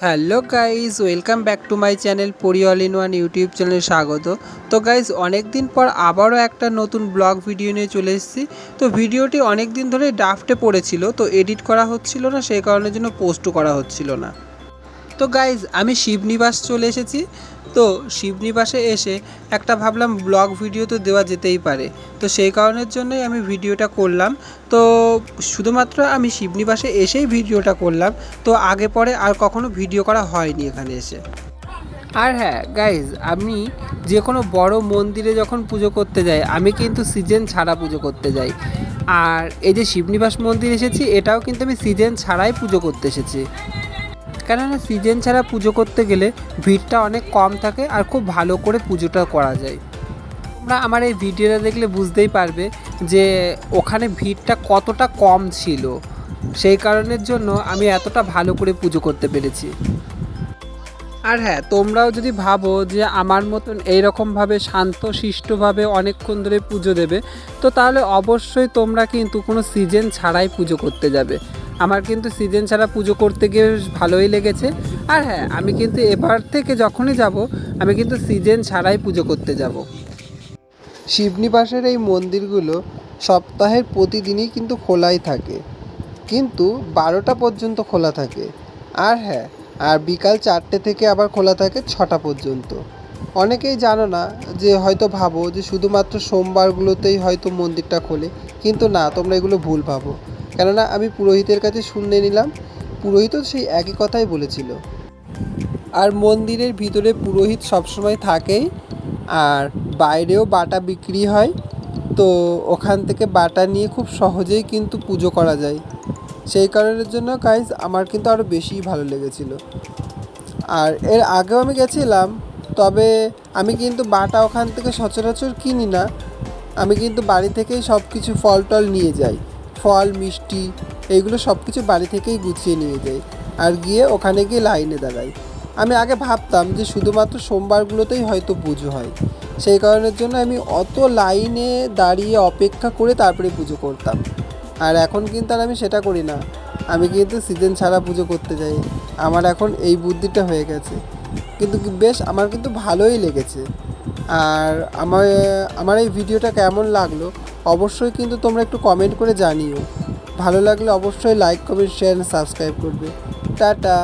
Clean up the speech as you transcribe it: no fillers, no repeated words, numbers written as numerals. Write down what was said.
Hello guys, welcome back to my channel পরি all in one YouTube চ্যানেলে স্বাগত। তো গাইজ, অনেক দিন পর আবারও একটা নতুন ব্লগ ভিডিও নিয়ে চলে এসেছি। তো ভিডিওটি অনেক দিন ধরে ড্রাফটে পড়েছিল, তো এডিট করা হচ্ছিল না, সেই কারণের জন্য পোস্টও করা হচ্ছিল না। তো গাইজ, আমি শিবনিবাস চলে এসেছি। তো শিবনিবাসে এসে একটা ভাবলাম ব্লগ ভিডিও তো দেওয়া যেতেই পারে, তো সেই কারণের জন্যই আমি ভিডিওটা করলাম। তো শুধুমাত্র আমি শিবনিবাসে এসেই ভিডিওটা করলাম, তো আগে পরে আর কখনো ভিডিও করা হয়নি এখানে এসে। আর হ্যাঁ গাইজ, আমি যে কোনো বড় মন্দিরে যখন পুজো করতে যাই, আমি কিন্তু সিজন ছাড়া পুজো করতে যাই। আর এই যে শিবনিবাস মন্দির এসেছি, এটাও কিন্তু আমি সিজন ছাড়াই পুজো করতে এসেছি। কেননা সিজন ছাড়া পুজো করতে গেলে ভিড়টা অনেক কম থাকে আর খুব ভালো করে পুজোটা করা যায়। তোমরা আমার এই ভিডিওটা দেখলে বুঝতেই পারবে যে ওখানে ভিড়টা কতটা কম ছিল, সেই কারণের জন্য আমি এতটা ভালো করে পুজো করতে পেরেছি। আর হ্যাঁ, তোমরাও যদি ভাবো যে আমার মতন এইরকমভাবে শান্তশিষ্টভাবে অনেকক্ষণ ধরে পুজো দেবে, তো তাহলে অবশ্যই তোমরা কিন্তু কোনো সিজন ছাড়াই পুজো করতে যাবে। আমার কিন্তু সিজন ছাড়া পুজো করতে গিয়ে ভালোই লেগেছে। আর হ্যাঁ, আমি কিন্তু এবার থেকে যখনই যাব, আমি কিন্তু সিজন ছাড়াই পুজো করতে যাব। শিবনিবাসের এই মন্দিরগুলো সপ্তাহের প্রতিদিনই কিন্তু খোলাই থাকে, কিন্তু 12টা পর্যন্ত খোলা থাকে। আর হ্যাঁ, আর বিকাল 4টে থেকে আবার খোলা থাকে 6টা পর্যন্ত। অনেকেই জানো না, যে হয়তো ভাবো যে শুধুমাত্র সোমবারগুলোতেই হয়তো মন্দিরটা খোলে, কিন্তু না, তোমরা এগুলো ভুল ভাবো। কেননা আমি পুরোহিতের কাছে শুনে নিলাম, পুরোহিতও সেই একই কথাই বলেছিল। আর মন্দিরের ভিতরে পুরোহিত সবসময় থাকেই, আর বাইরেও বাটা বিক্রি হয়। তো ওখান থেকে বাটা নিয়ে খুব সহজেই কিন্তু পুজো করা যায়। সেই কারণের জন্য গাইজ আমার কিন্তু আরও বেশিই ভালো লেগেছিলো। আর এর আগেও আমি গেছিলাম, তবে আমি কিন্তু বাটা ওখান থেকে সচরাচর কিনি না। আমি কিন্তু বাড়ি থেকেই সব কিছু ফল টল নিয়ে যাই, ফল মিষ্টি এইগুলো সব কিছু বাড়ি থেকেই গুছিয়ে নিয়ে যাই, আর গিয়ে ওখানে গিয়ে লাইনে দাঁড়াই। আমি আগে ভাবতাম যে শুধুমাত্র সোমবারগুলোতেই হয়তো পুজো হয়, সেই কারণের জন্য আমি অত লাইনে দাঁড়িয়ে অপেক্ষা করে তারপরে পুজো করতাম। আর এখন কিন্তু আর আমি সেটা করি না, আমি কিন্তু সিজন ছাড়া পুজো করতে যাই। আমার এখন এই বুদ্ধিটা হয়ে গেছে, কিন্তু বেশ আমার কিন্তু ভালোই লেগেছে। আর আমার এই ভিডিওটা কেমন লাগলো অবশ্যই কিন্তু তোমরা একটু কমেন্ট করে জানিও। ভালো লাগলে অবশ্যই লাইক, কমেন্ট, শেয়ার, সাবস্ক্রাইব করবে। টাটা।